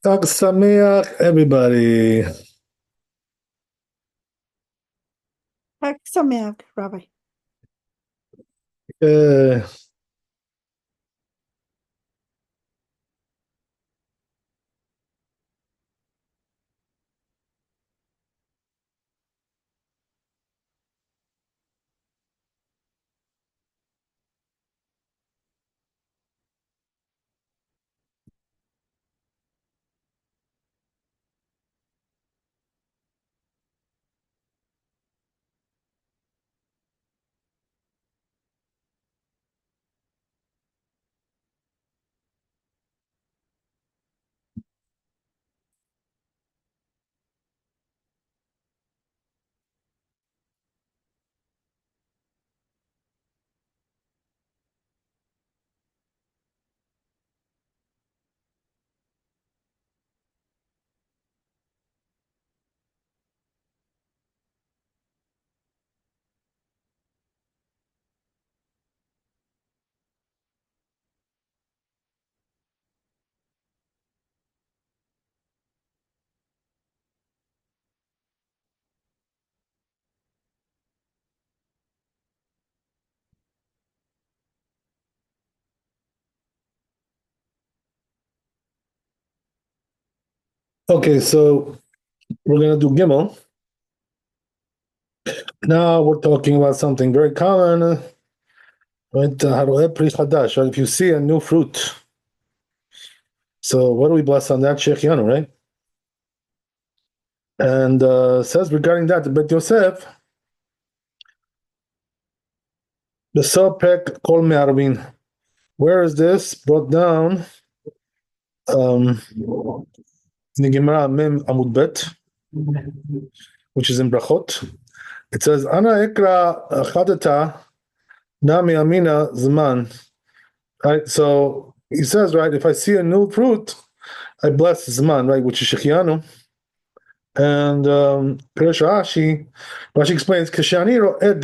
Chag Sameach, everybody. Chag Sameach, Rabbi. Uh, okay, so we're gonna do Gimel. Now we're talking about something very common, right? Haroeh Pri Chadash, right? If you see a new fruit, so what do we bless on that? Shechianu, right? And says regarding that, the Bet Yosef, the Sopek Kol Me'arvin. Where is this brought down? In the Gemara Mem Amud Bet, which is in Brachot. It says, Ana Ekra Chadata Nami Amina Zman. Right, so he says, right, if I see a new fruit, I bless Zman, right, which is Shechianu. And Rashi explains, Kishaniro ed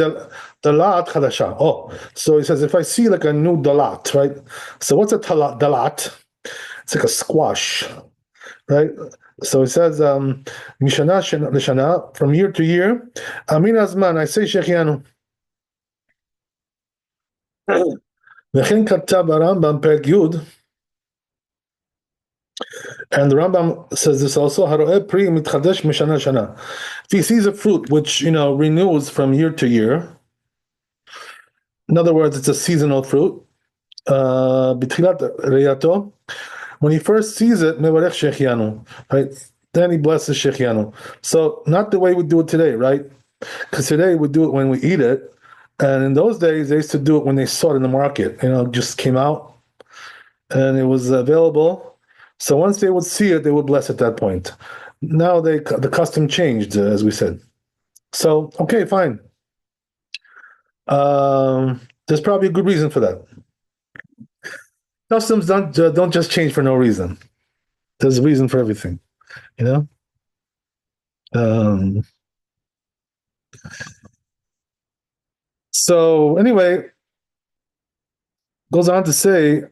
dalat chadasha. Oh, so he says, if I see like a new dalat, right? So what's a dalat? It's like a squash, right? So he says, Mishana Lishana, from year to year, Amina Zman, I say Shechianu. וכן כתב הרמב"ם פרק י' and the Rambam says this also, Haroeh pri mitchadesh mishana shana. If he sees a fruit which, renews from year to year, in other words, it's a seasonal fruit, b'tchilat reyato, when he first sees it, mevarech shechianu, right? Then he blesses shechianu. So not the way we do it today, right? Because today we do it when we eat it, and in those days they used to do it when they saw it in the market. Just came out and it was available. So once they would see it, they would bless at that point. Now the custom changed, as we said. So okay, fine. There's probably a good reason for that. Customs don't just change for no reason. There's a reason for everything, you know. So anyway, goes on to say,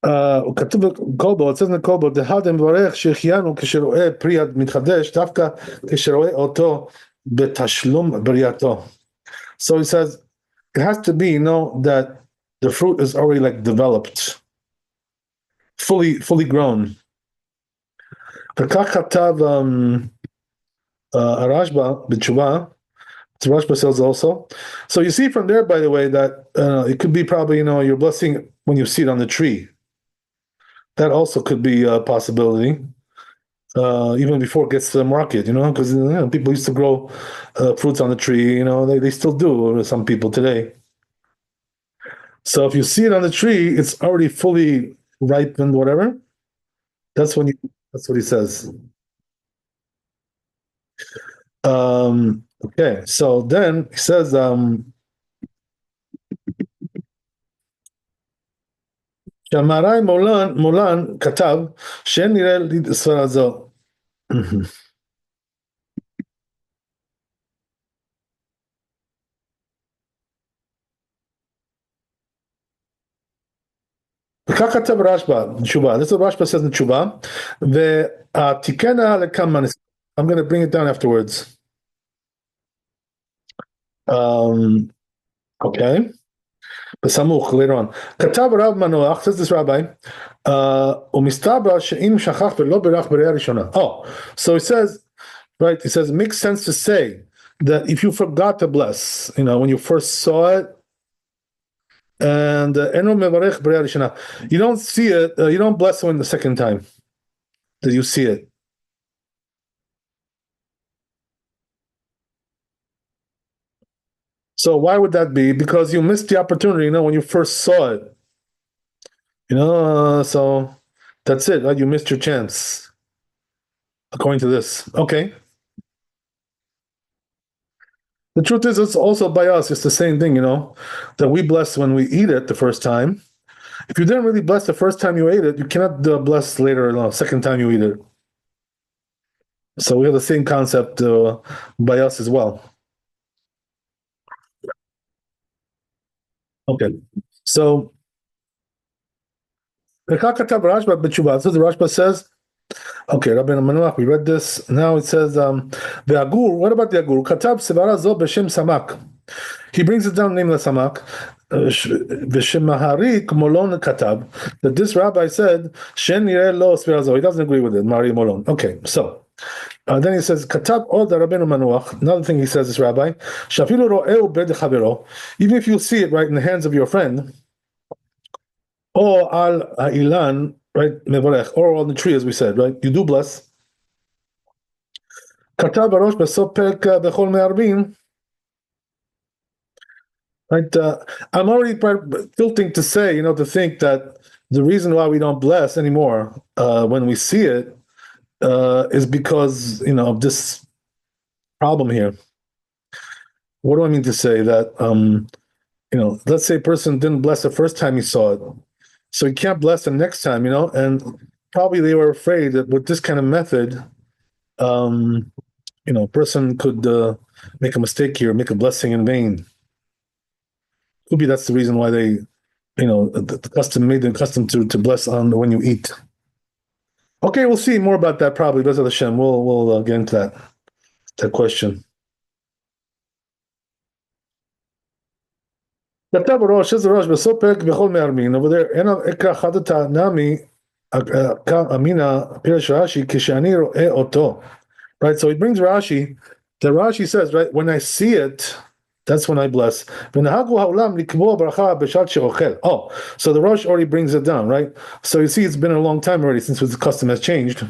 כתוב בקולבו, it says in the קולבו, דהד מברך שהחיינו כשרואה פרי מתחדש, דווקא כשרואה אותו בתשלום בריאתו. So he says, it has to be, that the fruit is already like developed, fully grown. וכך כתב הרשב"א בתשובה, Rashba says also. So you see from there, by the way, that it could be probably, you're blessing when you see it on the tree. That also could be a possibility, even before it gets to the market, because people used to grow fruits on the tree, they still do, some people today. So if you see it on the tree, it's already fully ripened, whatever. That's what he says. Okay, so then he says, שהמהר"י מולן כתב שאין נראה לסברה זו. כך כתב רשב"א, תשובה. This is what Rashba says in תשובה. ותיקנה לכמה, I'm going to bring it down afterwards. Okay. בסמוך, later on. כתב רב מנוח, says this rabbi, ומסתבר שאם שכח ולא בירך בראייה ראשונה. Oh, so he says, right, he says, it makes sense to say that if you forgot to bless, when you first saw it, and you don't see it, you don't bless when the second time that you see it. So why would that be? Because you missed the opportunity, when you first saw it. So that's it, right? You missed your chance, according to this. Okay. The truth is, it's also by us. It's the same thing, that we bless when we eat it the first time. If you didn't really bless the first time you ate it, you cannot bless later, second time you eat it. So we have the same concept by us as well. Okay. So, the Rashba says, okay, Rabbi Manuach, we read this. Now it says, the Agur, what about the Agur? Katab Sevara Zo B'Shem Samak. He brings it down, name the Samak. V'Shemahari Molon Katab. That this rabbi said, Shen Yireh Lo Sevara Zo. He doesn't agree with it, Mari Molon. Okay, so. Then he says, Katab Od Rabbeinu Manuach. Another thing he says, this rabbi, Shafilu Ro'eu Bed Chavero. Even if you see it right in the hands of your friend, or al ilan, right, mevarech, or on the tree, as we said, right, you do bless. Katab barosh besopek bechol me'arbin. Right, I'm already tilting to say, to think that the reason why we don't bless anymore when we see it is because, of this problem here. What do I mean to say? That, let's say a person didn't bless the first time he saw it. So you can't bless the next time, and probably they were afraid that with this kind of method, a person could make a mistake here, make a blessing in vain. Could be that's the reason why they, the custom made the custom to bless on when you eat. Okay, we'll see more about that probably. Bezat Hashem, we'll get into that question. כתב ראש, איזה ראש, בסוף פרק בכל מארמין, over there, אין אקרא חדתה נמי, אמינה, פירש רש"י, כשאני רואה אותו. Right, so he brings Rashi, the Rashi says, right, when I see it, that's when I bless. ונהגו העולם לקבוע ברכה בשעת שאוכל. Oh, so the Rosh already brings it down, right? So you see, it's been a long time already since the custom has changed.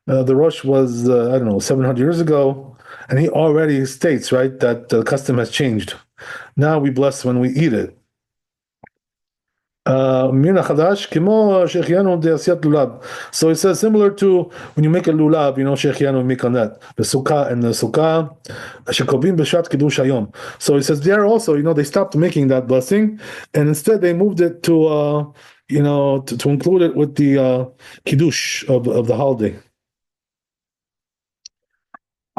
The Rosh was, 700 years ago, and he already states, right, that the custom has changed. Now we bless when we eat it. So it says similar to when you make a lulav, shechianu make on that the sukkah and the sukkah. So it says there also, they stopped making that blessing, and instead they moved it to to include it with the kiddush of the holiday.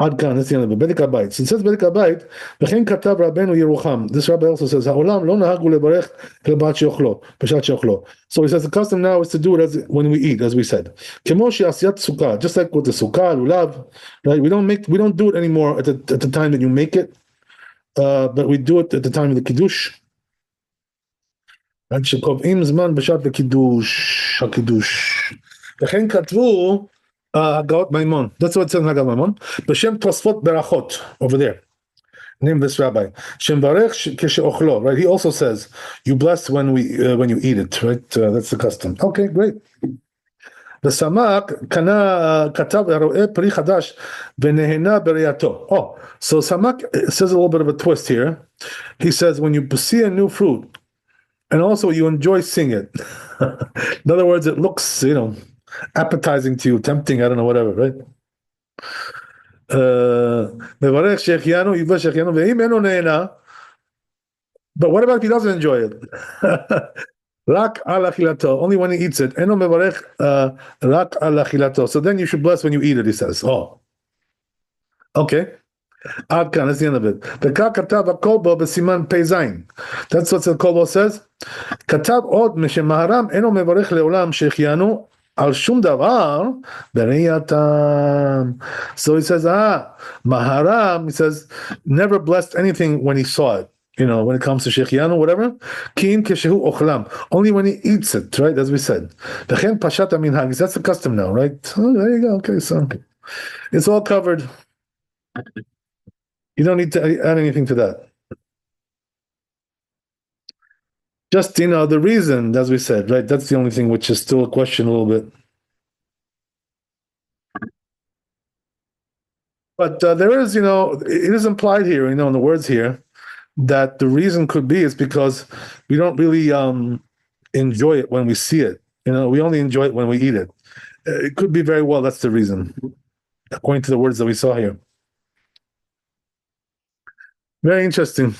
Ad kan, that's the end of it. Bedek Habayit. So it says Bedek Habayit, V'chein katav Rabbeinu Yerucham. This rabbi also says, Ha'olam lo nahagu lebarech lebat sheochlo, b'shat sheochlo. So he says the custom now is to do it when we eat, as we said. Kemo she'asiyat sukkah, just like with the sukkah, lulav, right? We don't do it anymore at the time that you make it, but we do it at the time of the kiddush. עד שקובעים זמן בשעת הקידוש. וכן כתבו הגאות מימון. That's what it says in הגאות מימון. בשם תוספות ברכות, over there. Name this rabbi. שמברך כשאוכלו, right? He also says, you bless when you eat it, right? That's the custom. Okay, great. וסמ"ק כתב הרואה פרי חדש ונהנה בראייתו. Oh, so Samak says a little bit of a twist here. He says, when you see a new fruit, and also you enjoy seeing it. In other words, it looks, appetizing to you, tempting, I don't know, whatever, right? But what about if he doesn't enjoy it? Only when he eats it. So then you should bless when you eat it, he says. Oh. Okay. That's the end of it. That's what the Kolbo says. כתב עוד שמהר"ם אינו מברך לעולם שהחיינו על שום דבר בראייתם. So he says, Maharam, he says, never blessed anything when he saw it. You know, when it comes to Shechianu, whatever, Kin Keshehu Ochlam, only when he eats it, right? As we said. That's the custom now, right? Oh, there you go. Okay, so it's all covered. You don't need to add anything to that. Just, you know, the reason, as we said, right? That's the only thing which is still a question a little bit. But there is, you know, it is implied here, you know, in the words here, that the reason could be is because we don't really enjoy it when we see it. You know, we only enjoy it when we eat it. It could be very well that's the reason, according to the words that we saw here. Very interesting.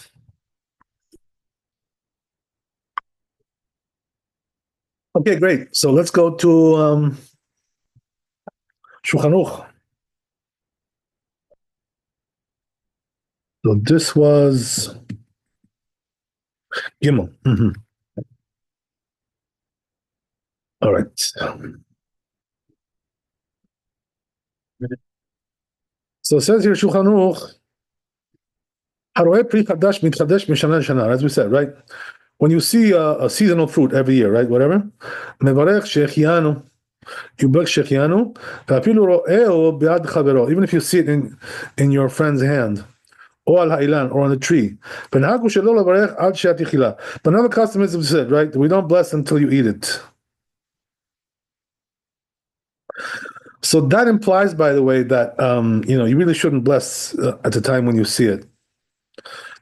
Okay, great. So let's go to Shulchan Aruch. So this was Gimel. Mm-hmm. All right. So it says here Shulchan Aruch, as we said, right? When you see a seasonal fruit every year, right? Whatever. You beg shechianu, even if you see it in your friend's hand, or al ha'ilan, or on the tree. But another custom is said, right? We don't bless until you eat it. So that implies, by the way, that you know, you really shouldn't bless at the time when you see it.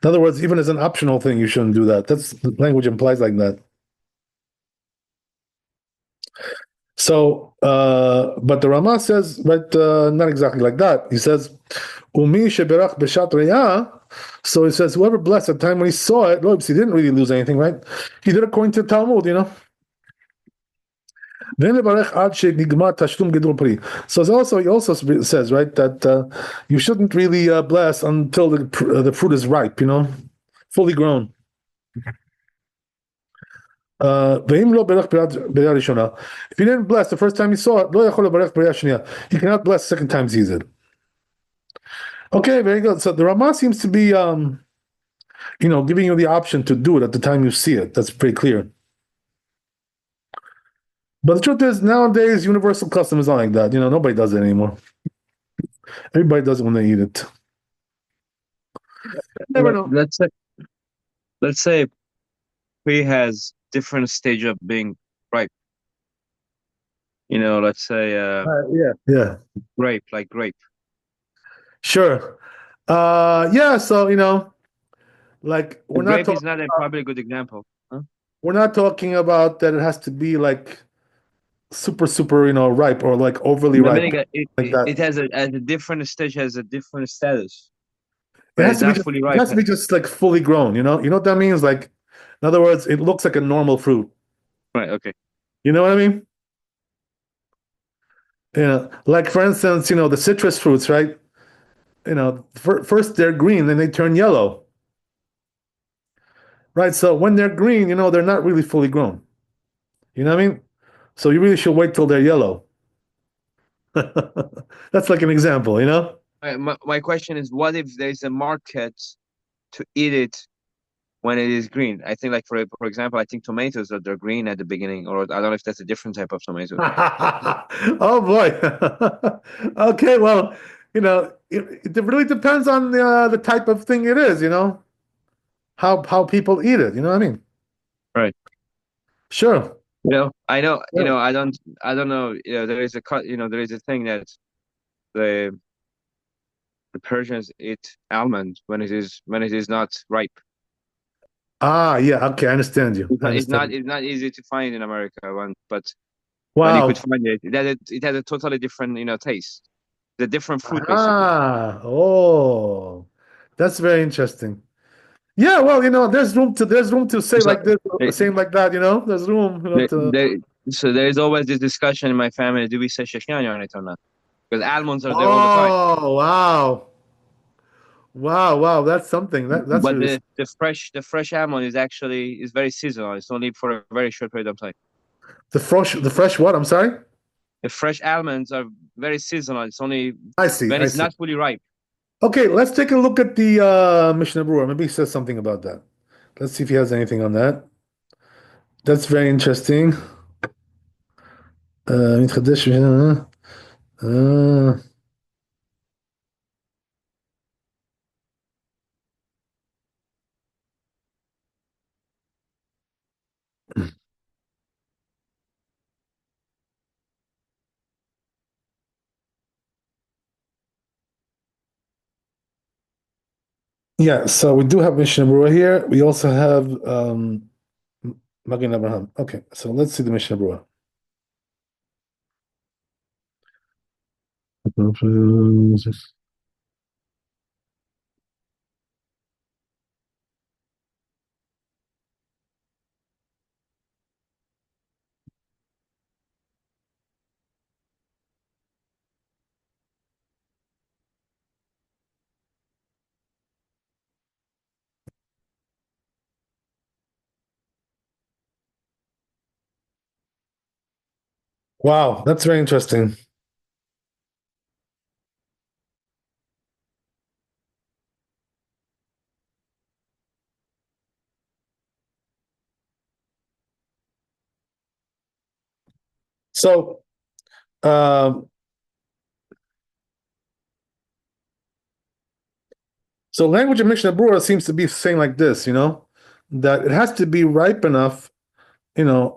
In other words, even as an optional thing, you shouldn't do that. That's the language implies like that. So, but the Rama says, right, not exactly like that. He says, Umi sheberach beshat reya. So he says, whoever blessed at the time when he saw it, he didn't really lose anything, right? He did according to the Talmud, you know. So he also says, right, that you shouldn't really bless until the fruit is ripe, you know, fully grown. If he didn't bless the first time he saw it, he cannot bless the second time he sees it. Okay, very good. So the Rama seems to be, you know, giving you the option to do it at the time you see it. That's pretty clear. But the truth is, nowadays, universal custom is not like that. You know, nobody does it anymore. Everybody does it when they eat it. Never know. Let's say tree has different stage of being ripe. You know, let's say yeah, grape, like grape. Sure. Yeah. So you know, like we're not. Grape is not probably a good example. Huh? We're not talking about that. It has to be like super, you know, ripe or like overly ripe. It has a different stage, has a different status. It has to be fully ripe. It has to be just like fully grown. You know what that means? Like, in other words, it looks like a normal fruit. Right. Okay. You know what I mean? You know, like for instance, you know, the citrus fruits, right? You know, first they're green, then they turn yellow. Right? So when they're green, you know, they're not really fully grown. You know what I mean? So you really should wait till they're yellow. That's like an example, you know? My question is, what if there's a market to eat it when it is green? I think, like for example, I think tomatoes they're green at the beginning, or I don't know if that's a different type of tomato. Oh boy. Okay, well, you know, it really depends on the type of thing it is, you know, how people eat it. You know what I mean? Right. Sure. You know, I know. You know, I don't know. You know, there is a thing that the Persians eat almond when it is not ripe. Yeah, okay, I understand you. It's not easy to find in America, but wow, when you could find it, it has a totally different, you know, taste. The different fruit, basically. Oh, that's very interesting. Yeah, well, you know, there's room to say like this, same like that, you know. There's room, you know, so there is always this discussion in my family: do we say shechianu on it or not? Because almonds are there all the time. Oh, wow. Wow, that's something. That's But really the fresh almond is very seasonal. It's only for a very short period of time. the fresh what? I'm sorry. The fresh almonds are very seasonal. It's only I see. when I it's see. not fully ripe. Okay, let's take a look at the Mishnah Berurah. Maybe he says something about that. Let's see if he has anything on that. That's very interesting. מתחדש, uh, yeah, so we do have Mishnah Berurah here. We also have Magen Abraham. Okay, so let's see the Mishnah Berurah. Wow, that's very interesting. So, um, so language of Mishnah Berurah seems to be saying like this, that it has to be ripe enough,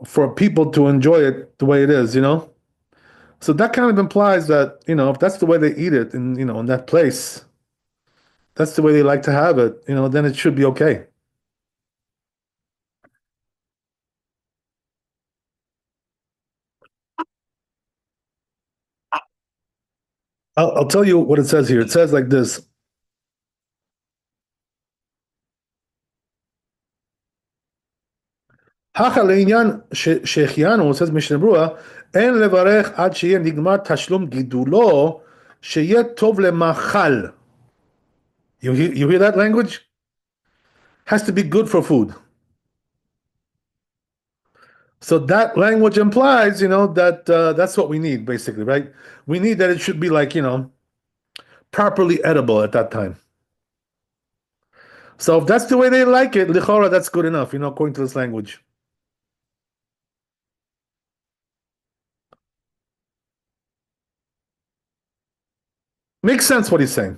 for people to enjoy it the way it is, So that kind of implies that, if that's the way they eat it in that place, that's the way they like to have it, then it should be okay. I'll tell you what it says here. It says like this. הכה לעניין שהחיינו, says משנה ברורה, אין לברך עד שיהיה נגמר תשלום גידולו, שיהיה טוב למאכל. You hear that language? Has to be good for food. So that language implies, that that's what we need, basically, right? We need that it should be like, properly edible at that time. So if that's the way they like it, lichora, that's good enough, according to this language. Makes sense what he's saying.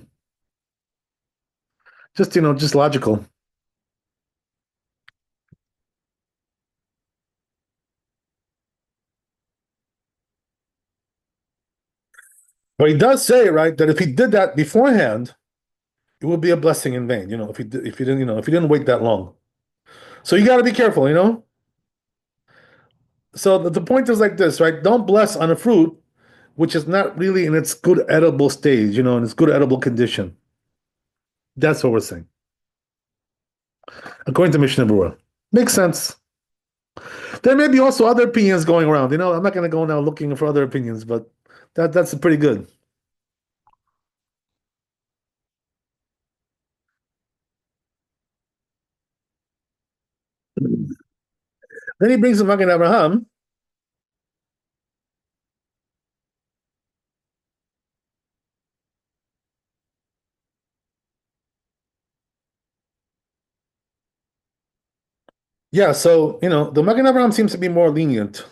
Just logical. But he does say, right, that if he did that beforehand, it would be a blessing in vain, if he didn't wait that long. So you got to be careful, So the point is like this, right? Don't bless on a fruit which is not really in its good edible stage, in its good edible condition. That's what we're saying. According to Mishnah Berurah. Makes sense. There may be also other opinions going around. I'm not going to go now looking for other opinions, but that's pretty good. Then he brings the Magen Abraham. Yeah, so the Magen Abraham seems to be more lenient.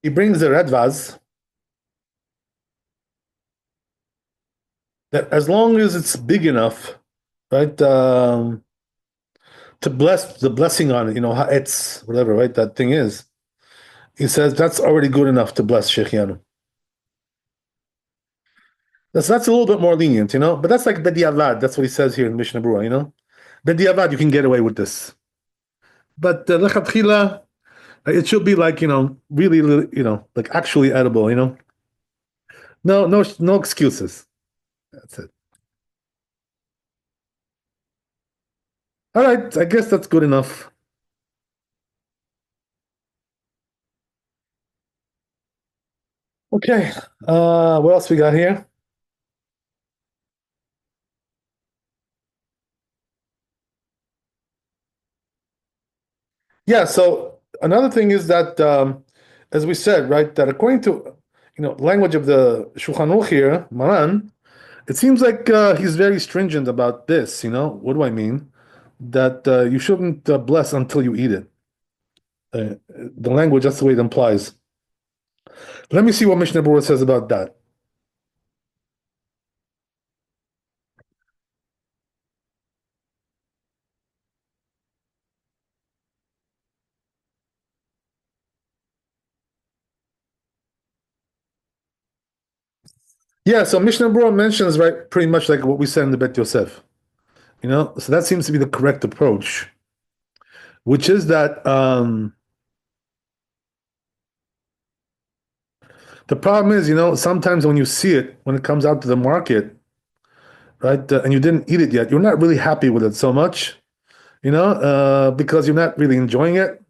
He brings the Redvaz that as long as it's big enough, right, to bless the blessing on it, it's whatever, right, that thing is. He says that's already good enough to bless Shechianu. That's a little bit more lenient, but that's like Bediavad. That's what he says here in Mishnah Berurah, Bediavad, you can get away with this. But lechatchila, it should be like, really, like actually edible, No excuses. That's it. All right, I guess that's good enough. Okay, what else we got here? Yeah, so another thing is that, as we said, right, that according to, language of the Shulchan Aruch here, Maran, it seems like he's very stringent about this, What do I mean? That you shouldn't bless until you eat it. The language, that's the way it implies. Let me see what Mishnah Berurah says about that. Yeah, so Mishnah Berurah mentions, right, pretty much like what we said in the Bet Yosef. So that seems to be the correct approach, which is that the problem is, sometimes when you see it, when it comes out to the market, right, and you didn't eat it yet, you're not really happy with it so much, because you're not really enjoying it.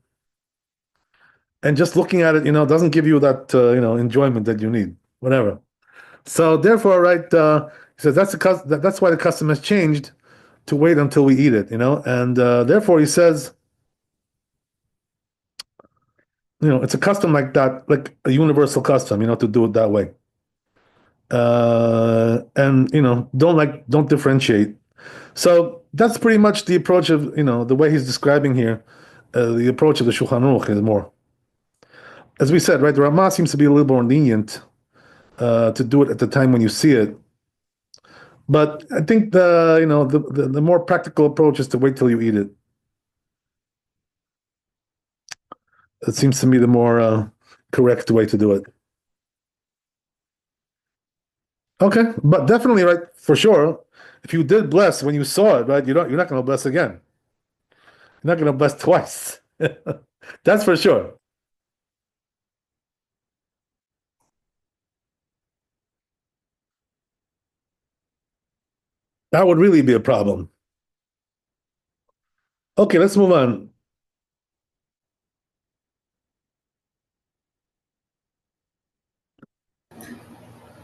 And just looking at it, doesn't give you that, enjoyment that you need, whatever. So therefore, right, he says that's why the custom has changed to wait until we eat it, and therefore he says, it's a custom like that, like a universal custom, to do it that way. And don't differentiate. So that's pretty much the approach of the way he's describing here. The approach of the Shulchan Aruch is more, as we said, right. The Ramah seems to be a little more lenient to do it at the time when you see it. But I think the more practical approach is to wait till you eat it. It seems to me the more correct way to do it. Okay, but definitely, right, for sure. If you did bless when you saw it, right, you're not going to bless again. You're not going to bless twice. That's for sure. That would really be a problem. Okay, let's move on.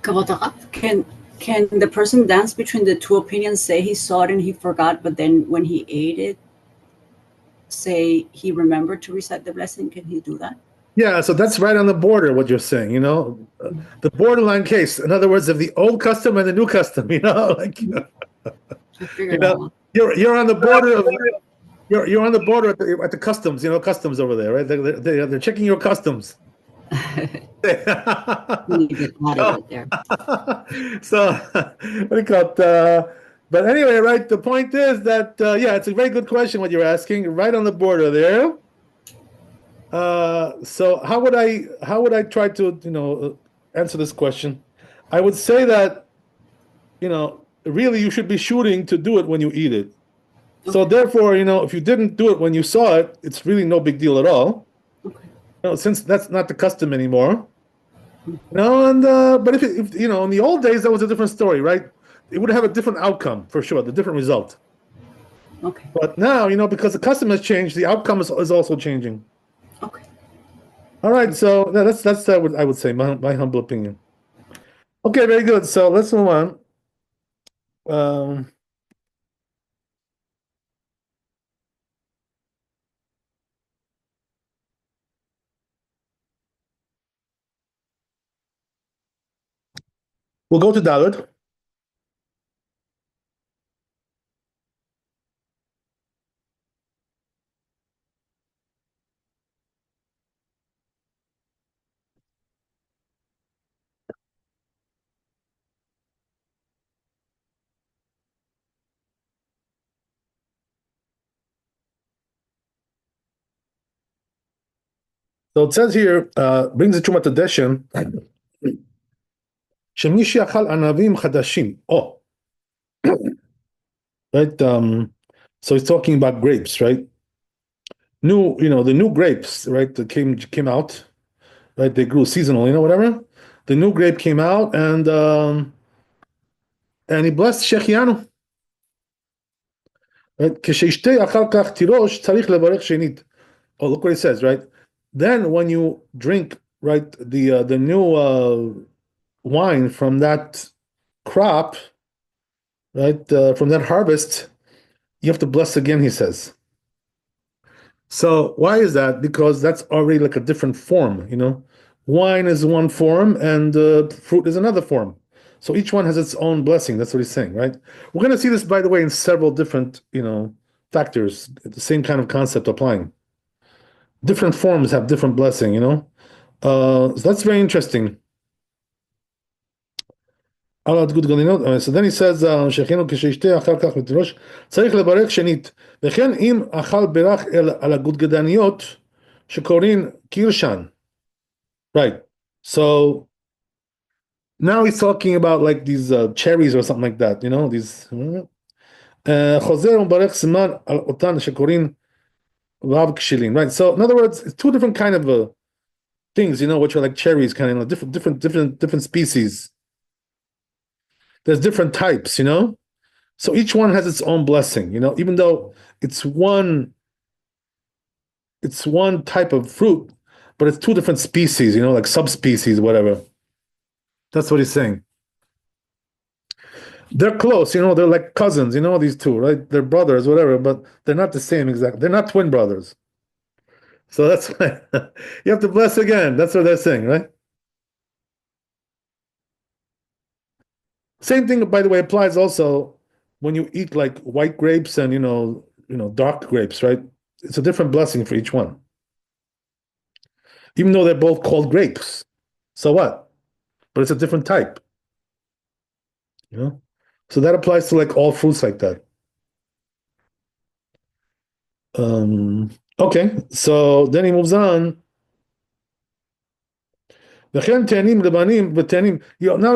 Kavod Harav, can the person dance between the two opinions, say he saw it and he forgot, but then when he ate it, say he remembered to recite the blessing? Can he do that? Yeah, so that's right on the border, what you're saying, the borderline case. In other words, of the old custom and the new custom, like I figured that one. you're on the border of you're on the border at the customs, customs over there, right? They're checking your customs. You get audited there. So what do you call it? But anyway, right? The point is that yeah, it's a very good question what you're asking. Right on the border there. So how would I try to answer this question? I would say that really you should be shooting to do it when you eat it. So therefore, if you didn't do it when you saw it, it's really no big deal at all. Okay. Since that's not the custom anymore. And but if in the old days that was a different story, right? It would have a different outcome for sure, the different result. Okay. But now, because the custom has changed, the outcome is also changing. Okay. All right, so that's what I would say, my humble opinion. Okay, very good. So let's move on. We'll go to Dalet. So it says here, brings the Chumat Adeshem, Shemi she'achal anavim chadashim. Oh, right. So he's talking about grapes, right? The new grapes, right? That came out, right? They grew seasonal, whatever. The new grape came out, and he blessed Shechianu. Right? כשישתה אחר כך תירוש, צריך לברך שנית. Oh, look what it says, right? Then when you drink, right, the new wine from that crop, right, from that harvest, you have to bless again, he says. So why is that? Because that's already like a different form, you know. Wine is one form and fruit is another form. So each one has its own blessing. That's what he's saying, right? We're going to see this, by the way, in several different, factors. The same kind of concept applying. Different forms have different blessing, you know. So that's very interesting. So then he says, "Shechinu כשישתה אחר כך ותירוש, צריך לברך שנית. וכן אם אכל בירך על הגודגדניות שקוראים קירשן." Right. So now he's talking about like these cherries or something like that, you know, these. חוזר ומברך סימן על אותן שקוראים רב כשילין. Right. So in other words, it's two different kind of things, you know, which are like cherries, kind of different species. There's different types, you know. So each one has its own blessing, you know, even though it's one type of fruit, but it's two different species, you know, like subspecies, whatever. That's what he's saying. They're close, you know, they're like cousins, you know, these two, right? They're brothers, whatever, but they're not the same exactly. They're not twin brothers. So that's why you have to bless again. That's what they're saying, right? Same thing, by the way, applies also when you eat like white grapes and dark grapes, right? It's a different blessing for each one. Even though they're both called grapes. So what? But it's a different type. You know? So that applies to like all fruits like that. Okay, so then he moves on. Now it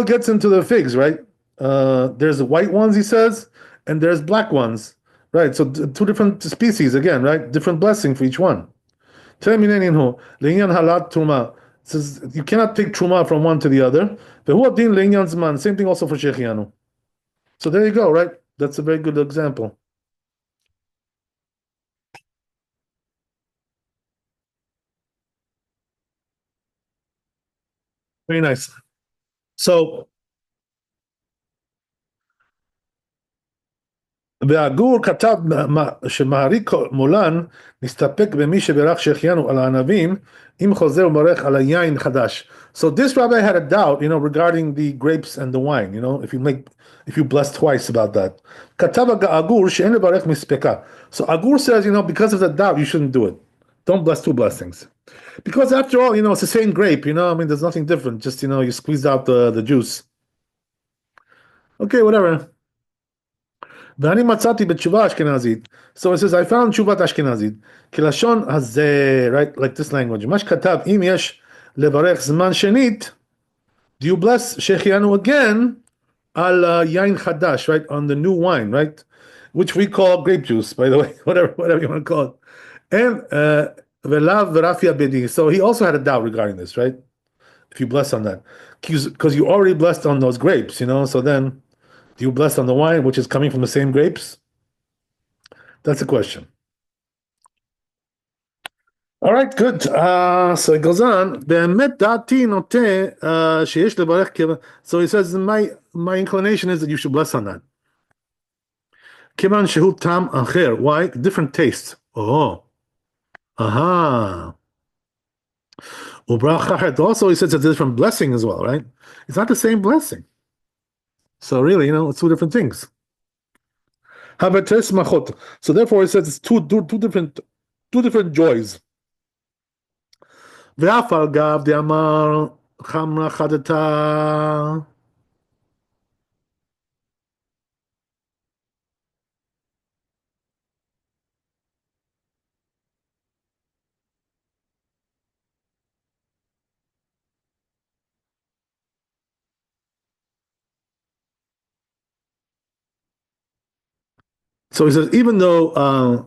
gets into the figs, right? There's the white ones, he says, and there's black ones, right? So two different species again, right? Different blessing for each one. Says you cannot take truma from one to the other. Same thing also for shechianu. So there you go, right? That's a very good example. Very nice. So והגור כתב שמעריק מולן נסתפק במי שברך שהחיינו על הענבים אם חוזר ומברך על היין חדש. So this rabbi had a doubt, regarding the grapes and the wine, if you bless twice about that. כתב הגור שאין לברך מספקה. So Agur says, because of the doubt, you shouldn't do it. Don't bless two blessings. Because after all, it's the same grape, there's nothing different. Just, you squeeze out the juice. Okay, whatever. ואני מצאתי בתשובה אשכנזית. So it says, I found תשובת אשכנזית. כלשון הזה, right, like this language. מה שכתב, אם יש לברך זמן שנית, do you bless שהחיינו again על יין חדש, right, on the new wine, right, which we call grape juice, by the way, whatever you want to call it. And ולאו ורפיה בדי. So he also had a doubt regarding this, right, if you bless on that. Because you already blessed on those grapes, so then do you bless on the wine, which is coming from the same grapes? That's the question. All right, good. So it goes on. באמת דעתי נוטה שיש לברך. So he says, my inclination is that you should bless on that. כיוון שהוא טעם אחר. Why? Different taste. Oh. Aha. וברכה אחרת. Also, he says it's a different blessing as well, right? It's not the same blessing. So really, it's two different things. So therefore, it says it's two different joys. ואף על גב דאמר חמרה חדתה. So he says, even though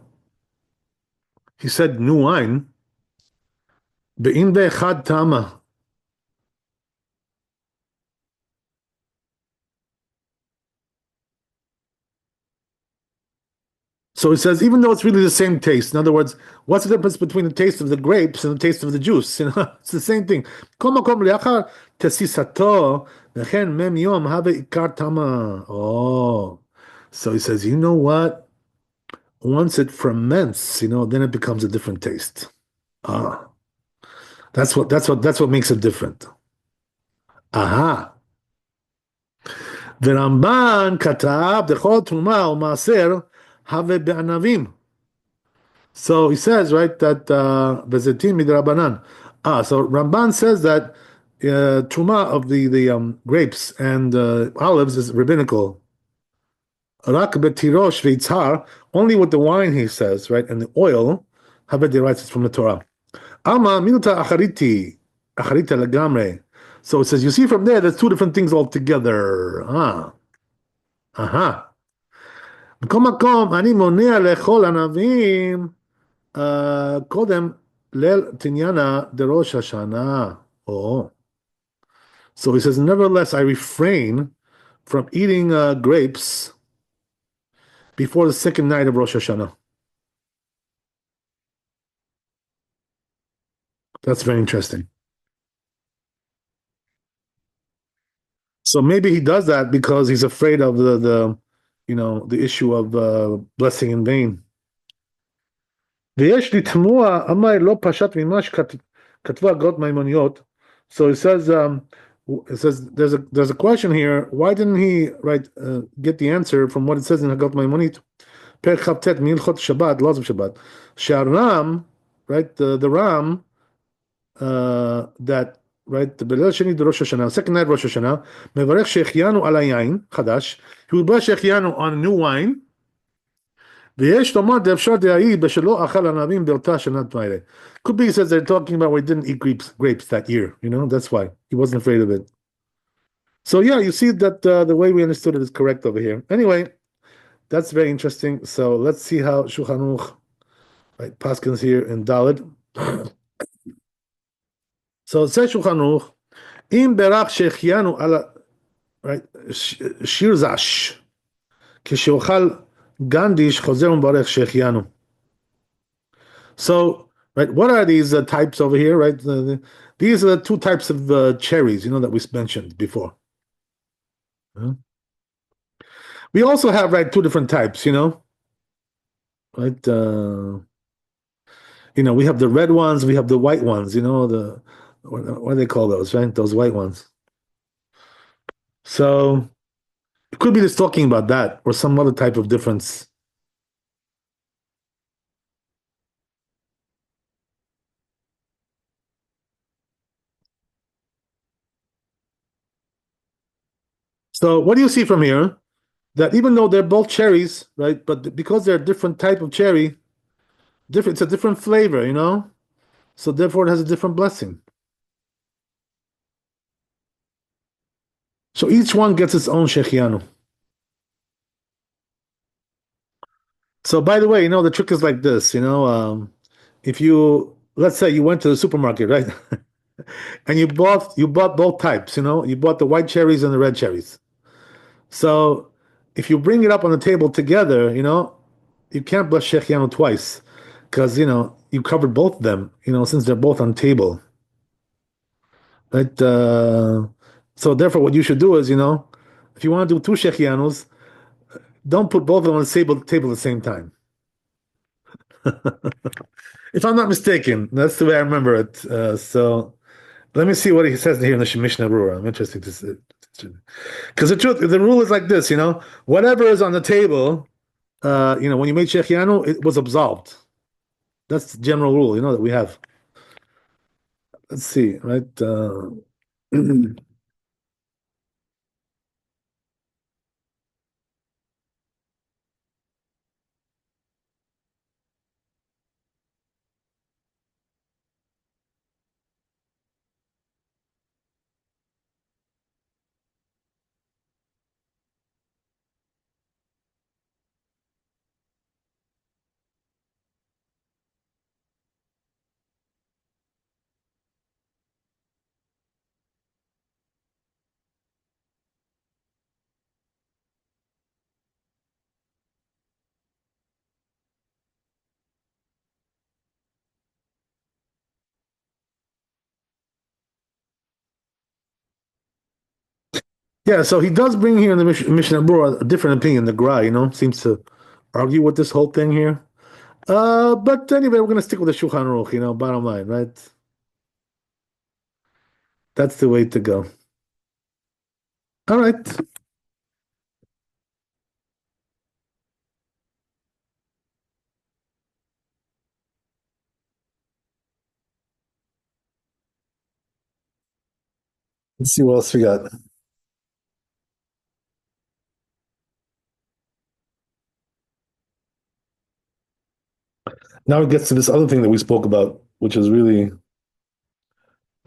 he said new wine, באין באחד תמה. So he says, even though it's really the same taste, in other words, what's the difference between the taste of the grapes and the taste of the juice? It's the same thing. כל מקום לאחר תסיסתו, וכן מם יום הווה עיקר תמה. Oh. So he says, you know what? once it ferments, then it becomes a different taste. Ah, that's what makes it different. Aha. ורמב"ן כתב דכל תרומה ומעשר הווה בענבים. So he says, right, that bezetim midrabanan. So Ramban says that truma of the grapes and olives is rabbinical. Rak betirosh veitzar, only with the wine, he says, right, and the oil, have derives it's from the Torah. Ama minuta acharita legamre. So it says, you see from there, there's two different things altogether. Aha. בכל מקום, אני מונע לאכול ענבים קודם ליל תניאנה דראש השנה. Oh. So he says, nevertheless, I refrain from eating grapes before the second night of Rosh Hashanah. That's very interesting. So maybe he does that because he's afraid of the issue of blessing in vain. ויש לתמוה, אמר לא פשט ממה שכתבו הגות מימוניות. So it says there's a question here. Why didn't he get the answer from what it says in Hagot Maimonit? פרק כ"ט מהלכות שבת, laws of Shabbat. שהר"ם, right, the Ram, that, right, בליל שני דראש השנה, second night Rosh Hashanah, מברך שהחיינו על היין חדש. He would bless שהחיינו on a new wine. ויש לומר דאפשר דהאי בשלא אכל ענבים באותה שנת מיילה. Could be, he says, they're talking about where he didn't eat grapes that year. That's why he wasn't afraid of it. So yeah, you see that the way we understood it is correct over here. Anyway, that's very interesting. So let's see how Shulchan Aruch, right, Paskins here in Dalet. So it says Shulchan Aruch, im berach shechianu ala, right, shir zash, כשאוכל Gandish Choser Barech Shechianu. So, right, what are these types over here, right? These are the two types of cherries, that we mentioned before. We also have, right, two different types, right? We have the red ones, we have the white ones, what do they call those, right? Those white ones. So, it could be just talking about that or some other type of difference. So what do you see from here? That even though they're both cherries, right, but because they're a different type of cherry, it's a different flavor, so therefore it has a different blessing. So each one gets its own shechianu. So by the way, the trick is like this, if let's say you went to the supermarket, right, and you bought both types, you bought the white cherries and the red cherries. So if you bring it up on the table together, you can't bless shechianu twice because you covered both of them, since they're both on the table. Right? So therefore, what you should do is, if you want to do two shechianus, don't put both of them on the table at the same time. If I'm not mistaken, that's the way I remember it. So let me see what he says here in the Mishnah Berurah. I'm interested to see. Because the rule is like this, whatever is on the table, when you made shechianu, it was absolved. That's the general rule, that we have. Let's see, right? Yeah, so he does bring here in the Mishnah Berurah a different opinion. The Gra, seems to argue with this whole thing here. But anyway, we're gonna stick with the Shulchan Aruch, bottom line, right? That's the way to go. All right. Let's see what else we got. Now it gets to this other thing that we spoke about, which is really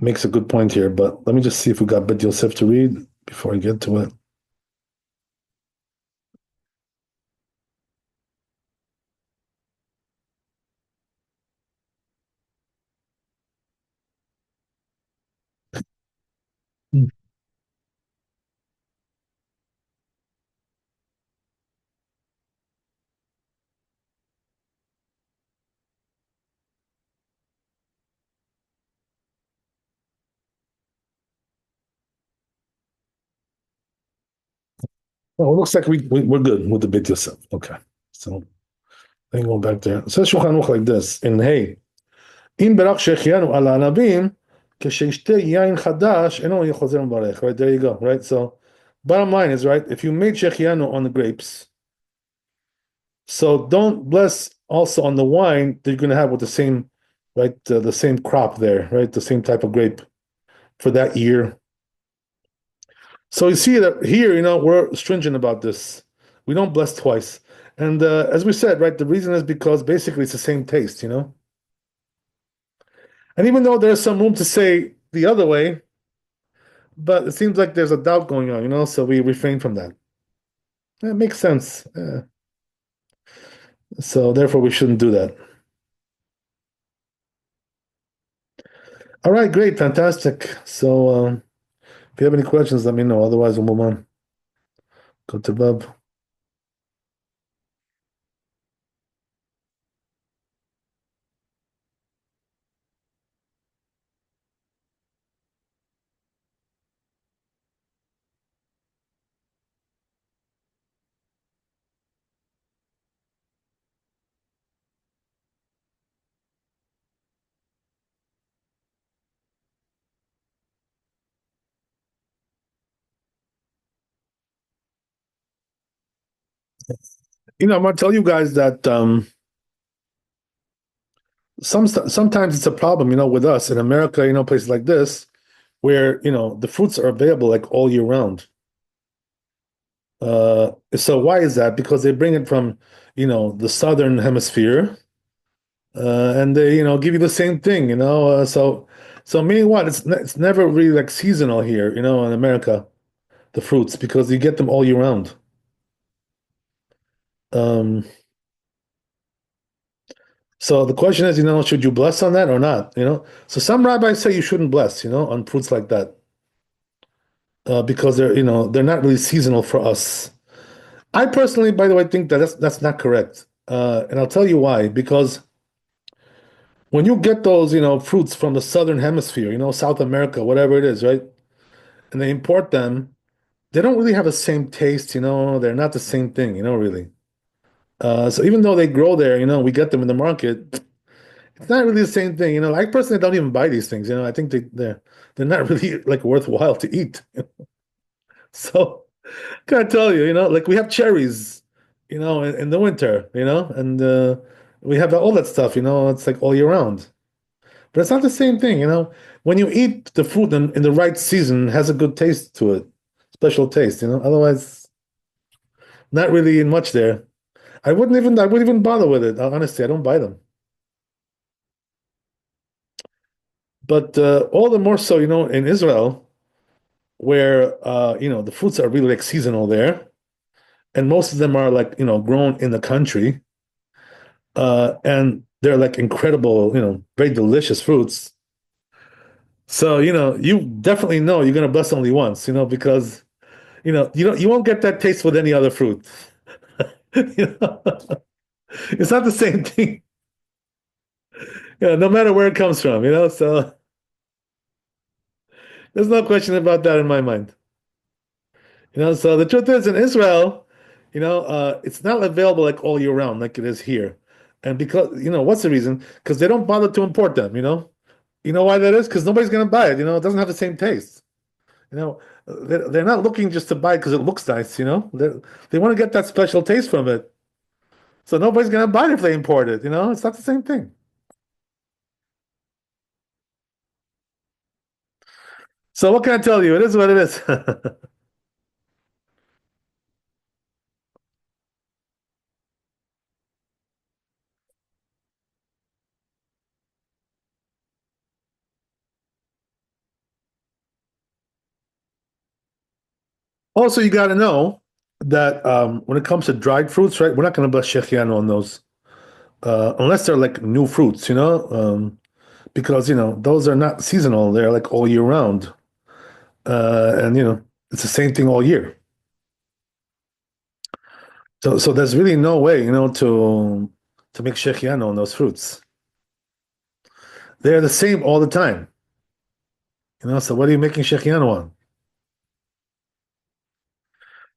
makes a good point here. But let me just see if we got Bet Yosef to read before I get to it. Well, it looks like we're good with the Bet Yosef. Okay. So then going back there. It says Shulchan Aruch like this in Hey. אם ברך שהחיינו על הענבים, כשישתה יין חדש, אינו חוזר מברך. Right, there you go, right? So, bottom line is, right, if you made shechianu on the grapes, so don't bless also on the wine that you're going to have with the same, right, the same crop there, right, the same type of grape for that year. So you see that here, we're stringent about this. We don't bless twice. And as we said, right, the reason is because basically it's the same taste. And even though there's some room to say the other way, but it seems like there's a doubt going on, so we refrain from that. It makes sense. So therefore, we shouldn't do that. All right, great, fantastic. So if you have any questions, let me know. Otherwise, we'll move on. Go to Bob. I'm going to tell you guys that sometimes it's a problem, with us in America, places like this, where the fruits are available like all year round. So why is that? Because they bring it from, the southern hemisphere, and they, give you the same thing, so meaning what? It's never really like seasonal here, in America, the fruits, because you get them all year round. So the question is, should you bless on that or not? So some rabbis say you shouldn't bless, on fruits like that, because they're not really seasonal for us. I personally, by the way, think that that's not correct, and I'll tell you why. Because when you get those, fruits from the southern hemisphere, South America, whatever it is, right, and they import them, they don't really have the same taste, they're not the same thing, really. So even though they grow there, we get them in the market. It's not really the same thing, I personally don't even buy these things, I think they're not really like worthwhile to eat. So can I tell you, like we have cherries, in the winter, and we have all that stuff, it's like all year round. But it's not the same thing, when you eat the fruit in the right season, it has a good taste to it, special taste, otherwise not really much there. I wouldn't even bother with it, honestly. I don't buy them. But all the more so, in Israel, where the fruits are really like seasonal there, and most of them are like grown in the country, and they're like incredible, very delicious fruits. So you definitely know you're gonna bless only once, because you won't get that taste with any other fruit. It's not the same thing. No matter where it comes from, so there's no question about that in my mind. So the truth is, in Israel, It's not available like all year round like it is here. And because, what's the reason? Because they don't bother to import them, You know why that is? Because nobody's going to buy it, it doesn't have the same taste. They're not looking just to buy it because it looks nice, they want to get that special taste from it. So nobody's going to buy it if they import it, it's not the same thing. So what can I tell you? It is what it is. Also, you got to know that when it comes to dried fruits, right, we're not going to bless shechianu on those unless they're like new fruits, because those are not seasonal; they're like all year round, and it's the same thing all year. So there's really no way, to make shechianu on those fruits. They're the same all the time, So what are you making shechianu on?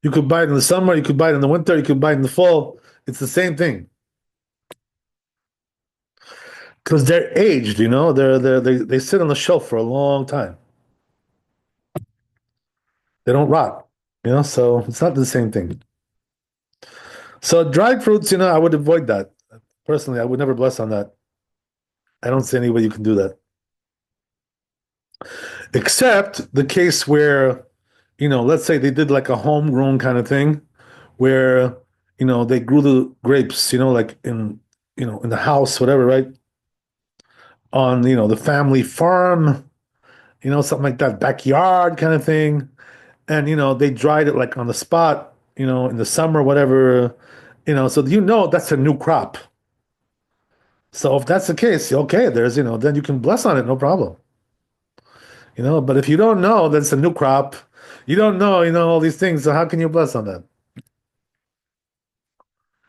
You could buy it in the summer, you could buy it in the winter, you could buy it in the fall. It's the same thing. Because they're aged, they sit on the shelf for a long time. They don't rot, so it's not the same thing. So dried fruits, I would avoid that. Personally, I would never bless on that. I don't see any way you can do that. Except the case where, let's say they did like a homegrown kind of thing where, they grew the grapes, like in the house, whatever, right? On, the family farm, something like that, backyard kind of thing. And, they dried it like on the spot, in the summer, whatever, so that's a new crop. So if that's the case, okay, then you can bless on it, no problem. But if you don't know that it's a new crop, you don't know, all these things, so how can you bless on that?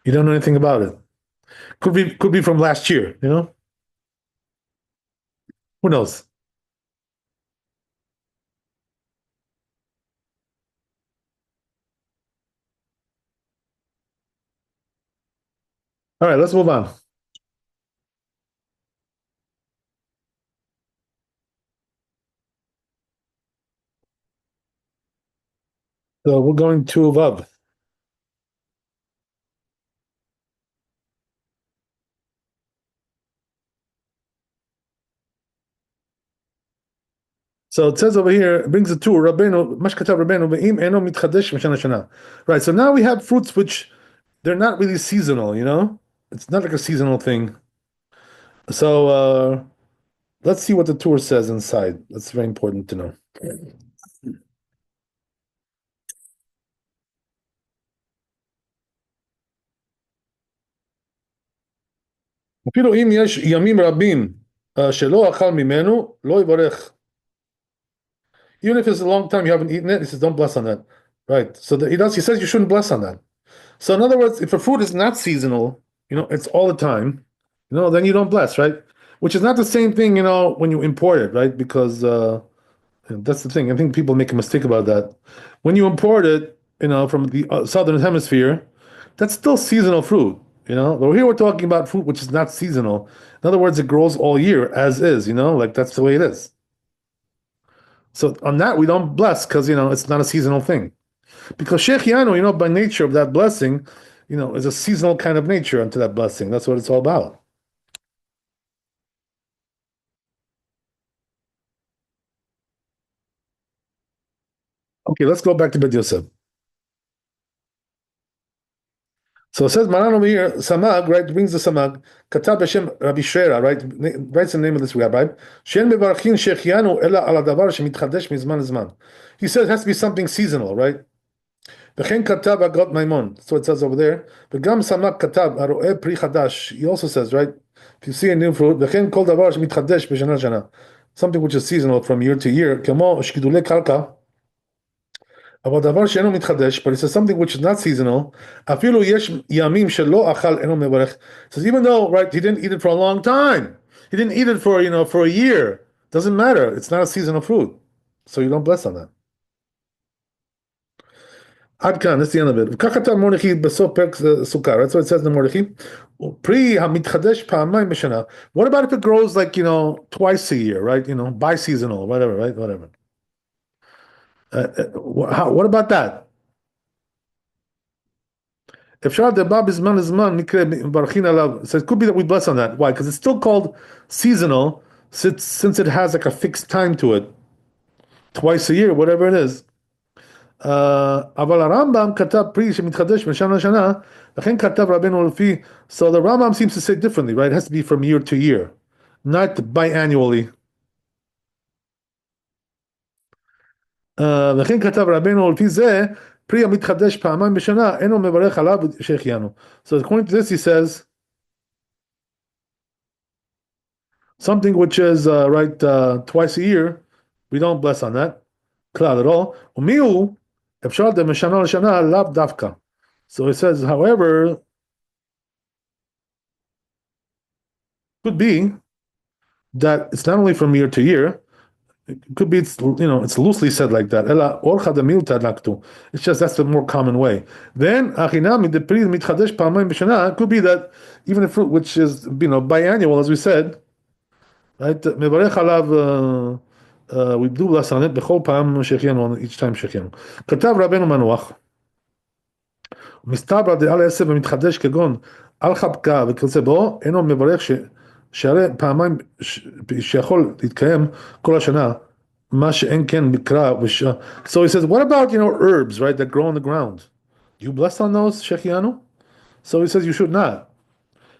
You don't know anything about it. Could be from last year, Who knows? All right, let's move on. So we're going to Vav. So it says over here, it brings it to Rabbeinu, Mashkatav Rabbeinu, Ve'im eno mitchadesh mishana shana. Right, so now we have fruits which they're not really seasonal, It's not like a seasonal thing. So let's see what the tour says inside. That's very important to know. אפילו אם יש ימים רבים שלא אכל ממנו, לא יברך. Even if it's a long time you haven't eaten it, he says, don't bless on that. Right. So he says you shouldn't bless on that. So in other words, if a food is not seasonal, it's all the time, then you don't bless, right? Which is not the same thing, when you import it, right? Because that's the thing. I think people make a mistake about that. When you import it, from the southern hemisphere, that's still seasonal fruit, But here we're talking about fruit which is not seasonal. In other words, it grows all year as is, like that's the way it is. So on that we don't bless because it's not a seasonal thing. Because Shechianu, by nature of that blessing, is a seasonal kind of nature unto that blessing. That's what it's all about. Okay, let's go back to Bet Yosef. So it says Maran over here, Samag, right, brings the Samag, Katab Hashem Rabbi Shrera, right, writes the name of this rabbi, Shen mevarchin shechianu ela ala davar shemitchadesh mizman zman. He says it has to be something seasonal, right? V'chen katab agot maimon. That's what it says over there. V'gam Samag katab aro'eh pri chadash. He also says, right, if you see a new fruit, v'chen kol davar shemitchadesh b'shana shana. Something which is seasonal from year to year, kemo shkidule karka. But it says something which is not seasonal. Says even though, right, he didn't eat it for a long time, he didn't eat it for a year. Doesn't matter. It's not a seasonal fruit, so you don't bless on that. Ad kan, that's the end of it. וכך כתב מרדכי בסוף פרק סוכה, that's what it says in מרדכי. פרי המתחדש פעמיים בשנה. What about if it grows like, twice a year, right? Biseasonal, whatever, right? Whatever. What about that? אפשר דבר בזמן לזמן מקרה מברכין עליו. So it could be that we bless on that. Why? Because it's still called seasonal since it has like a fixed time to it. Twice a year, whatever it is. אבל הרמב"ם כתב פרי שמתחדש משנה לשנה, לכן כתב רבנו לפי, so the Rambam seems to say differently, right? It has to be from year to year, not biannually. לכן כתב רבנו לפי זה, פרי המתחדש פעמיים בשנה, אינו מברך עליו שהחיינו. So according to this he says, something which is twice a year, we don't bless on that, כלל at all. ומי הוא? אפשר משנה לשנה לאו דווקא. So it says, however, could be that it's not only from year to year, it could be it's loosely said like that. It's just that's the more common way. Then it could be that even a fruit which is biannual, as we said, right? We do bless on it each time שהחיינו. כתב רבנו מנוח, מסתבר דעל עשב ומתחדש כגון על חבקה וכיוצא בו, אינו מברך שהרי פעמיים שיכול להתקיים כל השנה, מה שאין כן מקרא. So he says, what about herbs, right, that grow on the ground? You bless on those שהחיינו? So he says you should not,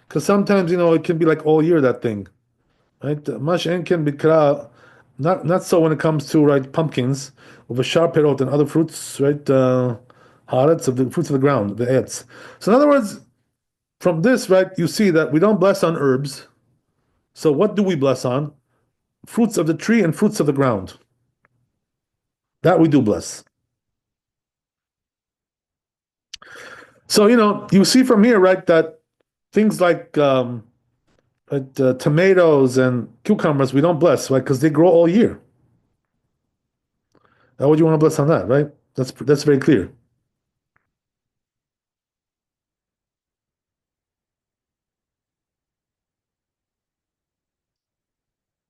because sometimes it can be like all year, that thing, right? מה שאין כן מקרא. Not so when it comes to pumpkins with a sharp perot and other fruits, right? Haaretz, of the fruits of the ground, the etz. So in other words, from this, right, you see that we don't bless on herbs. So what do we bless on? Fruits of the tree and fruits of the ground. That we do bless. So you see from here, right, that things like tomatoes and cucumbers we don't bless, right? Because they grow all year. How would you want to bless on that, right? That's very clear.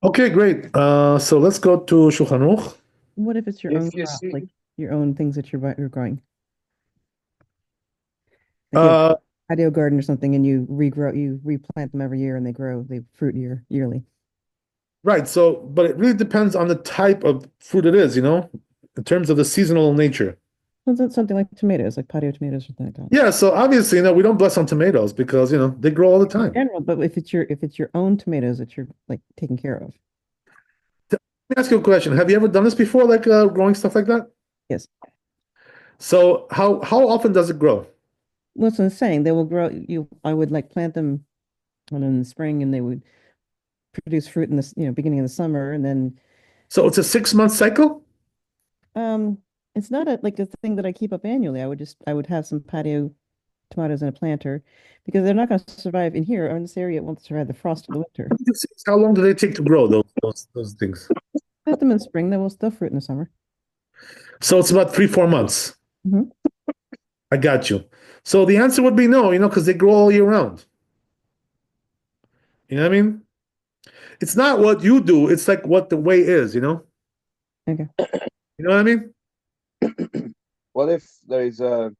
Okay, great. So let's go to Shulchan Aruch. What if it's your own crop, like your own things that you're growing? Like patio garden or something, and you replant them every year, and they fruit yearly. Right. So, but it really depends on the type of fruit it is, in terms of the seasonal nature. Well, that's something like tomatoes, like patio tomatoes or something like that. Yeah. So obviously, we don't bless on tomatoes because they grow all the time. In general, but if it's your own tomatoes that you're like taking care of. Let me ask you a question. Have you ever done this before, like growing stuff like that? Yes. So how often does it grow? Well, that's what I'm saying. They will grow. I would plant them in the spring, and they would produce fruit in the beginning of the summer, and then. So it's a 6-month cycle? It's not a thing that I keep up annually. I would have some patio tomatoes in a planter because they're not going to survive in here or in this area. It won't survive the frost of the winter. How long do they take to grow those things? Plant them in the spring. They'll fruit in the summer. So it's about 3-4 months. Mm-hmm. I got you. So the answer would be no, because they grow all year round. You know what I mean? It's not what you do. It's like what the way is, Okay. You know what I mean? What if there's a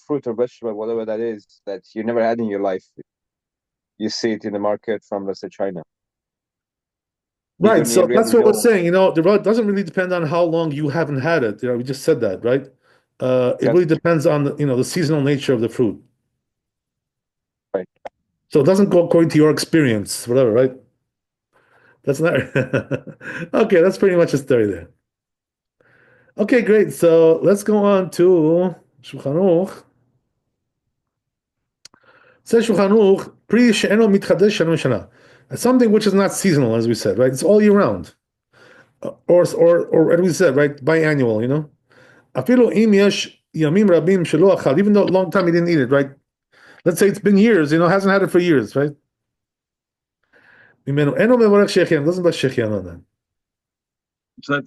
fruit or vegetable, whatever that is, that you never had in your life? You see it in the market from, let's say, China. Right. So that's what we're saying. It doesn't really depend on how long you haven't had it. We just said that, right? It really depends on the seasonal nature of the fruit. Right. So it doesn't go according to your experience, whatever, right? That's not okay. That's pretty much the story there. Okay, great. So let's go on to Shulchan Aruch. Says Shulchan Aruch, pri she'eno mitchadesh shana shana. Something which is not seasonal, as we said, right? It's all year round, or as we said, right, biannual. Afilu im yesh yamim rabim shelo achal. Even though a long time he didn't eat it, right? Let's say it's been years, hasn't had it for years, right? Doesn't bless shechian on that.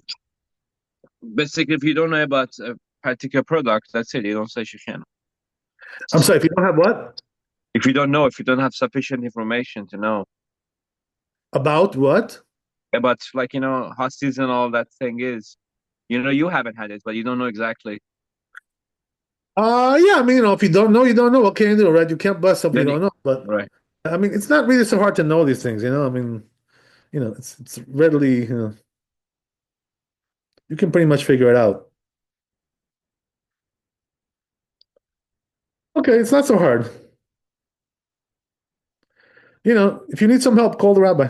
Basically, if you don't know about a particular product, that's it. You don't say Shulchan. I'm sorry, if you don't have what? If you don't have sufficient information to know About what? about, like, how seasonal that thing is. You haven't had it, but you don't know exactly. Yeah, I mean, if you don't know, you don't know. What can you do, right? You can't bless something you don't know. But Right. I mean, it's not really so hard to know these things, I mean, it's readily, you can pretty much figure it out. Okay, it's not so hard. If you need some help, call the rabbi.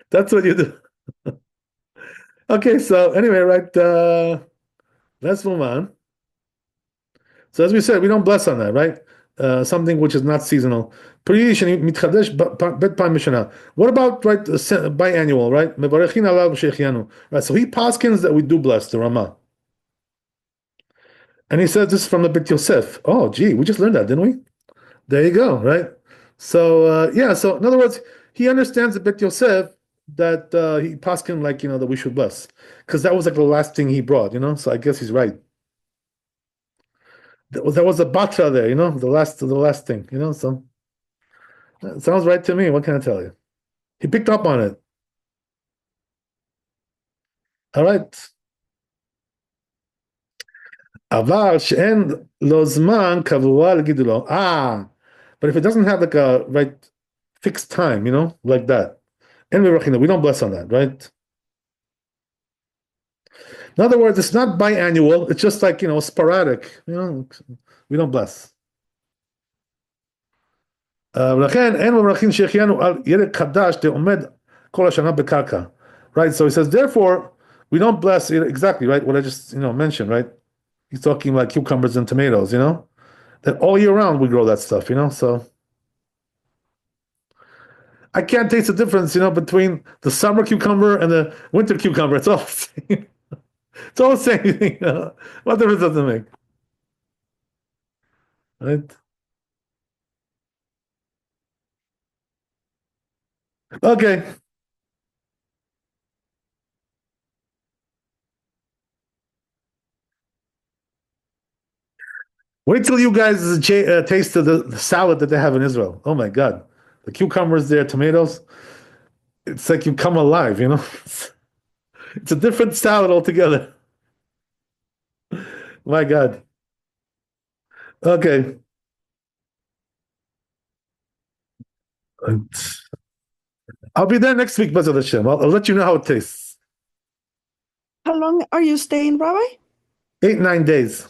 That's what you do. Okay, so anyway, right, let's move on. So as we said, we don't bless on that, right? Something which is not seasonal. What about, right, biannual, right? Right, so he paskins that we do bless the Ramah. And he says this is from the Bit Yosef. Oh, gee, we just learned that, didn't we? There you go, right? So, yeah, so in other words, he understands the Bit Yosef that he paskin like, that we should bless. Because that was like the last thing he brought, so I guess he's right. There was a batra there, the last thing, so it sounds right to me. What can I tell you? He picked up on it. All right. אבל שאין לו זמן קבוע לגידולו. But if it doesn't have like a right fixed time, like that, and we don't bless on that, right? In other words, it's not biannual, it's just like, sporadic, we don't bless. ולכן אין מברכין שהחיינו על ירק חדש דעומד כל השנה בקרקע. Right, so he says, therefore, we don't bless it exactly, right? What I just, mentioned, right? He's talking like cucumbers and tomatoes, that all year round we grow that stuff, so I can't taste the difference, between the summer cucumber and the winter cucumber. It's all the same. It's all the same thing. What difference does it make? Right? Okay. Wait till you guys taste the salad that they have in Israel. Oh my God. The cucumbers there, tomatoes. It's like you come alive, It's a different salad altogether. My God. Okay. I'll be there next week, Bezat Hashem. I'll let you know how it tastes. How long are you staying, Rabbi? 8-9 days.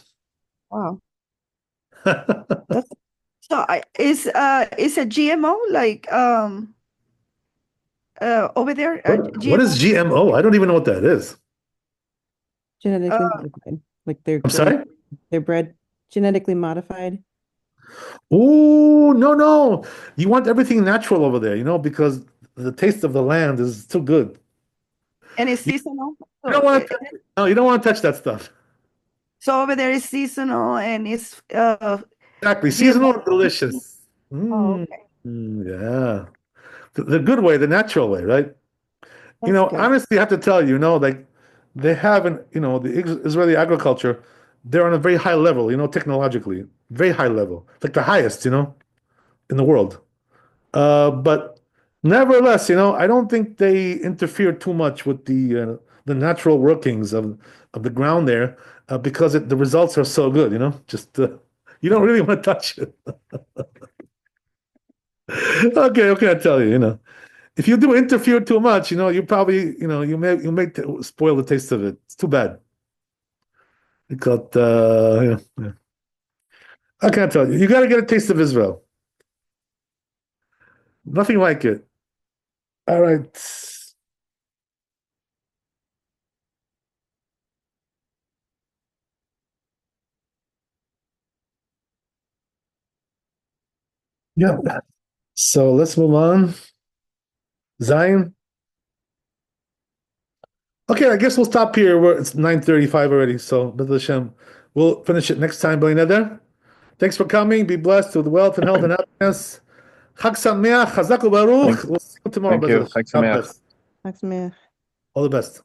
Wow. So is a GMO like over there? What is GMO? I don't even know what that is. Genetically modified. Like I'm sorry? They're bred genetically modified. Oh, no. You want everything natural over there, because the taste of the land is too good. And it's seasonal? You don't want to you don't want to touch that stuff. So over there is seasonal and it's Exactly. Seasonal and delicious. okay. Yeah. The good way, the natural way, right? That's good. Honestly, I have to tell you, like they have the Israeli agriculture, they're on a very high level, technologically, very high level, like the highest, in the world. But nevertheless, I don't think they interfere too much with the natural workings of the ground there, because the results are so good, just you don't really want to touch it. Okay, I tell you, if you do interfere too much, you probably, you may spoil the taste of it. It's too bad. Because, yeah. I can't tell you. You got to get a taste of Israel. Nothing like it. All right. Yeah. So let's move on. Zion. Okay, I guess we'll stop here. It's 9:35 already. So, B'ezras Hashem, we'll finish it next time. Thanks for coming. Be blessed with wealth and health and happiness. Chag Sameach, Chazak u'Baruch. We'll see you tomorrow. Thank you. B'ezras Hashem. God bless. Max, All the best.